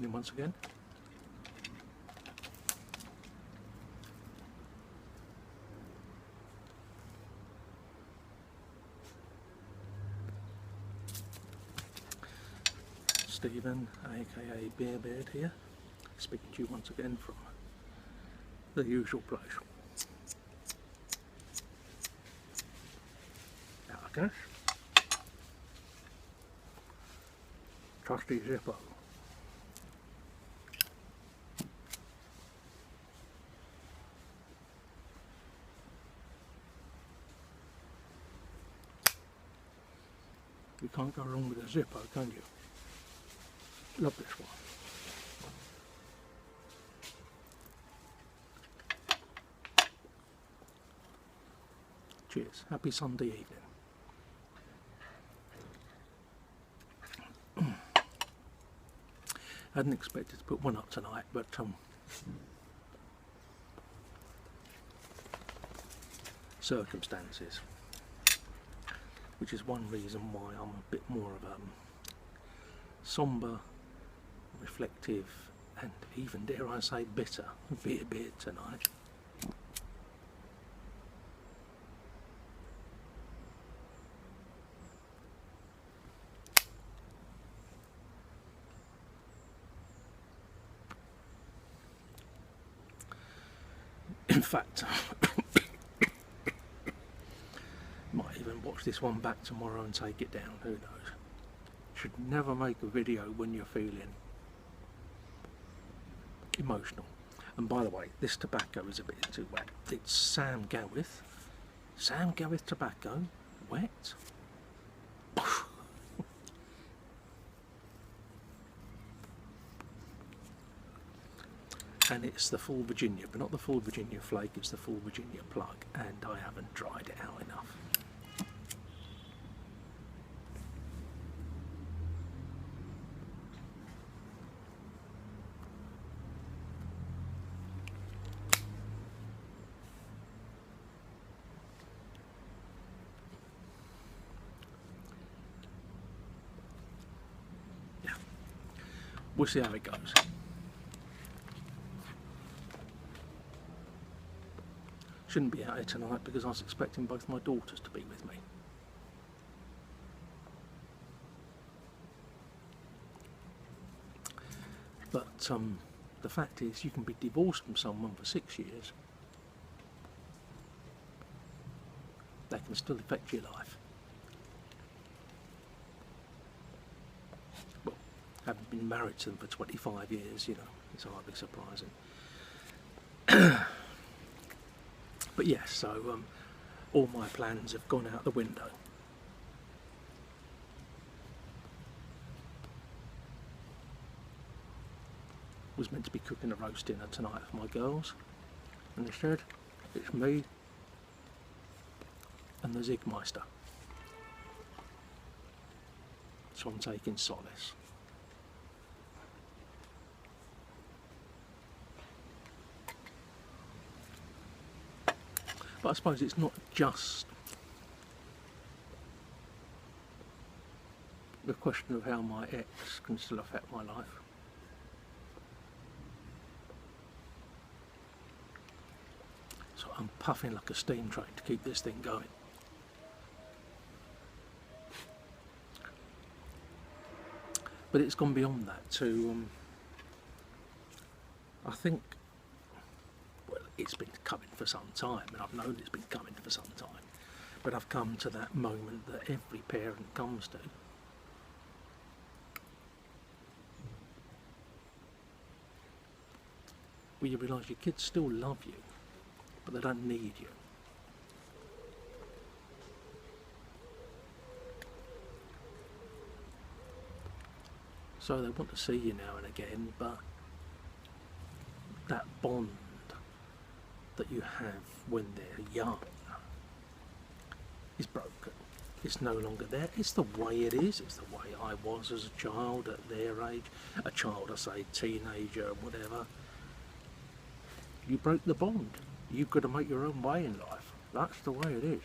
listening once again. Stephen, aka Beerbeard here, speaking to you once again from the usual place. Now I guess, trusty Zippo. You can't go wrong with a Zippo, can you? Love this one. Cheers. Happy Sunday evening. Hadn't expected to put one up tonight, but circumstances, which is one reason why I'm a bit more of a sombre, reflective, and even, dare I say, bitter Beerbeard tonight. In fact, might even watch this one back tomorrow and take it down, who knows. Should never make a video when you're feeling emotional. And by the way, this tobacco is a bit too wet. It's Sam Gawith tobacco, wet. And it's the full Virginia, but not the full Virginia flake, it's the full Virginia plug, and I haven't dried it out enough. Yeah, we'll see how it goes. Shouldn't be out here tonight because I was expecting both my daughters to be with me. But the fact is, you can be divorced from someone for 6 years. That can still affect your life. Well, having been married to them for 25 years, you know, it's hardly surprising. But yes, so all my plans have gone out the window. Was meant to be cooking a roast dinner tonight for my girls, and instead it's me and the Zigmeister. So I'm taking solace. But I suppose it's not just the question of how my ex can still affect my life. So I'm puffing like a steam train to keep this thing going. But it's gone beyond that to, I think, it's been coming for some time, and I've known it's been coming for some time, but I've come to that moment that every parent comes to. Where you realise your kids still love you, but they don't need you. So they want to see you now and again, but that bond that you have when they're young is broken. It's no longer there. It's the way it is. It's the way I was as a child at their age. A child, I say, teenager, whatever. You broke the bond. You've got to make your own way in life. That's the way it is.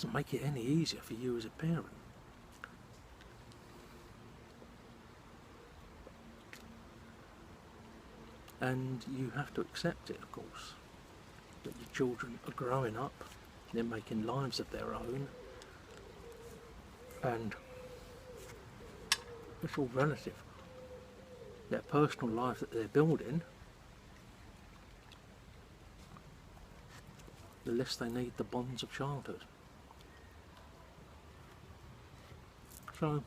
doesn't make it any easier for you as a parent. And you have to accept it, of course, that your children are growing up, they're making lives of their own, and it's all relative. Their personal life that they're building, the less they need the bonds of childhood. So, it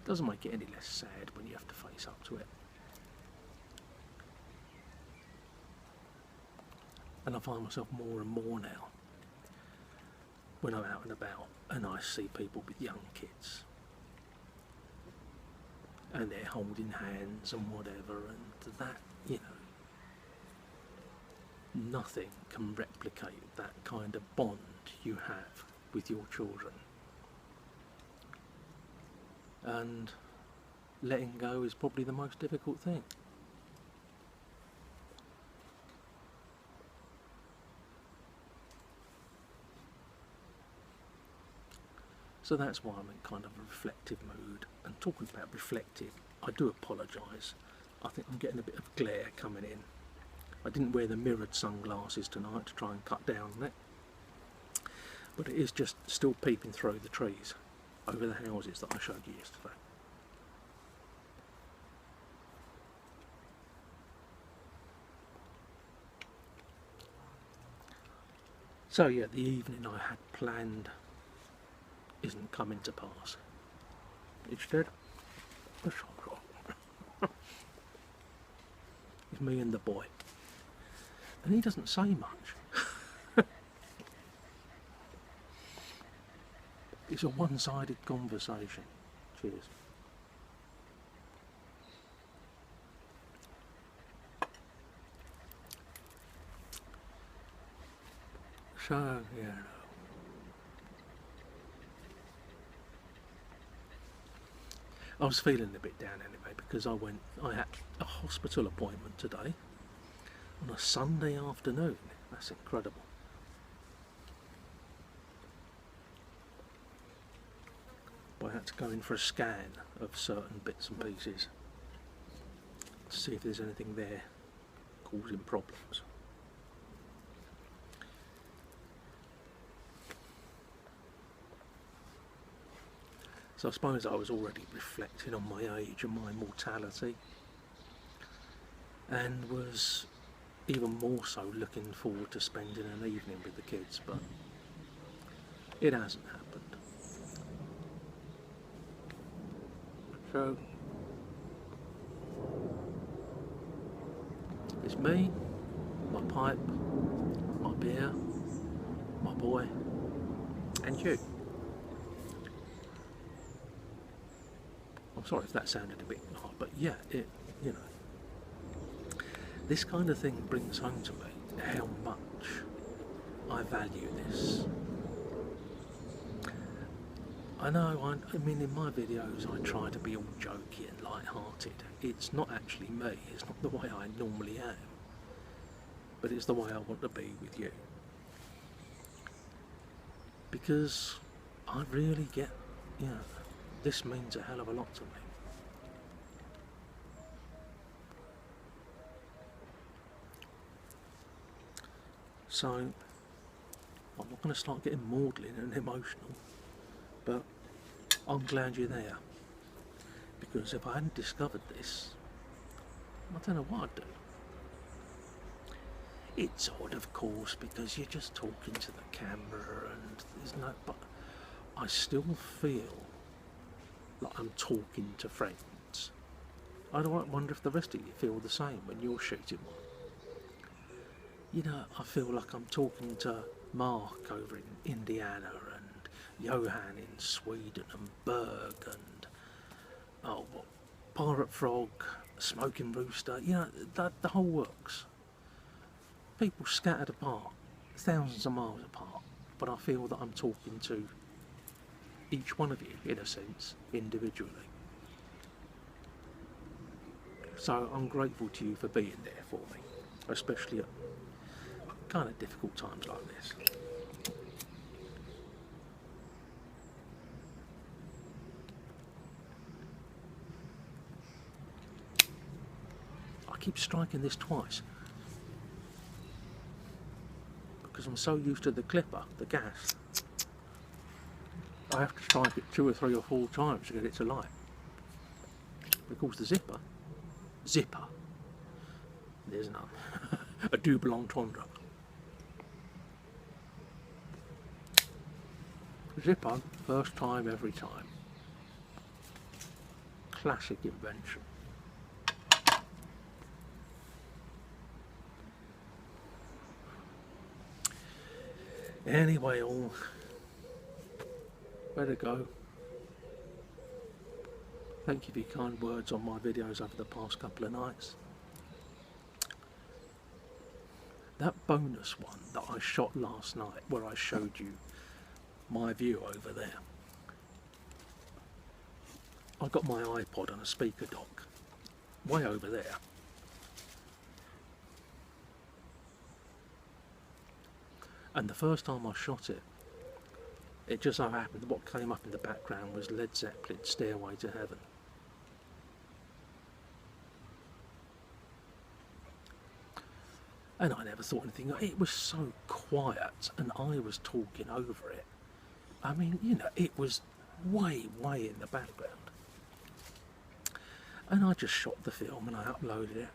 doesn't make it any less sad when you have to face up to it. And I find myself more and more now, when I'm out and about and I see people with young kids and they're holding hands and whatever, and that, you know, nothing can replicate that kind of bond you have with your children. And letting go is probably the most difficult thing. So that's why I'm in kind of a reflective mood. And talking about reflective, I do apologise. I think I'm getting a bit of glare coming in. I didn't wear the mirrored sunglasses tonight to try and cut down on it. But it is just still peeping through the trees over the houses that I showed you yesterday. So yeah, the evening I had planned isn't coming to pass. Instead, it's me and the boy. And he doesn't say much. It's a one-sided conversation. Cheers. So, yeah. I was feeling a bit down anyway because I had a hospital appointment today on a Sunday afternoon. That's incredible. I had to go in for a scan of certain bits and pieces to see if there's anything there causing problems. So I suppose I was already reflecting on my age and my mortality, and was even more so looking forward to spending an evening with the kids, but it hasn't happened. So it's me, my pipe, my beer, my boy, and you. I'm sorry if that sounded a bit odd, but yeah, you know, this kind of thing brings home to me how much I value this. I know, I mean, in my videos I try to be all jokey and light-hearted. It's not actually me, it's not the way I normally am, but it's the way I want to be with you. Because I really get, you know, this means a hell of a lot to me. So, I'm not going to start getting maudlin and emotional, but I'm glad you're there. Because if I hadn't discovered this, I don't know what I'd do. It's odd, of course, because you're just talking to the camera and there's no... But I still feel like I'm talking to friends. I wonder if the rest of you feel the same when you're shooting one. You know, I feel like I'm talking to Mark over in Indiana and Johan in Sweden and Berg and Pirate Frog, Smoking Rooster, you know, the whole works. People scattered apart, thousands of miles apart, but I feel that I'm talking to each one of you, in a sense, individually. So I'm grateful to you for being there for me, especially at kind of difficult times like this. keep striking this twice because I'm so used to the clipper, the gas. I have to strike it 2 or 3 or 4 times to get it to light. Because the zipper, there's none. A double entendre. Zipper, first time every time. Classic invention. Anyway, all better go. Thank you for your kind words on my videos over the past couple of nights. That bonus one that I shot last night, where I showed you my view over there, I got my iPod on a speaker dock way over there. And the first time I shot it, it just so happened that what came up in the background was Led Zeppelin's Stairway to Heaven. And I never thought anything. It was so quiet and I was talking over it. I mean, you know, it was way, way in the background. And I just shot the film and I uploaded it.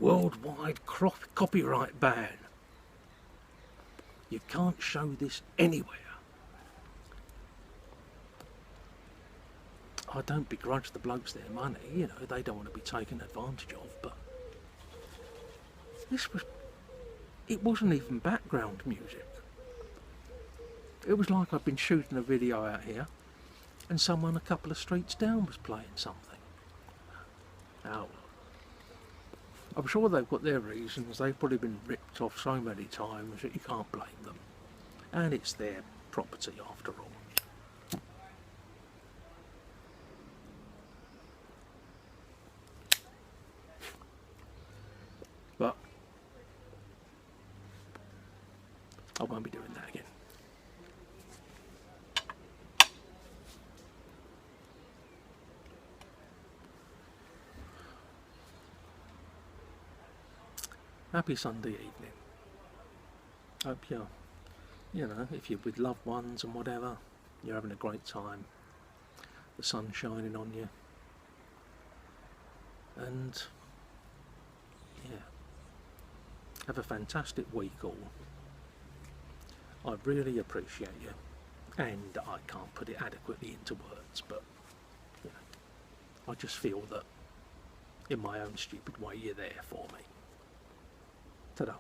Worldwide copyright ban. You can't show this anywhere. I don't begrudge the blokes their money, you know, they don't want to be taken advantage of, but it wasn't even background music. It was like I'd been shooting a video out here and someone a couple of streets down was playing something. Now, I'm sure they've got their reasons. They've probably been ripped off so many times that you can't blame them. And it's their property after all. But I won't be doing that again. Happy Sunday evening. Hope you're, you know, if you're with loved ones and whatever, you're having a great time. The sun's shining on you. And yeah, have a fantastic week all. I really appreciate you, and I can't put it adequately into words, but you know, I just feel that in my own stupid way you're there for me. Ta-da.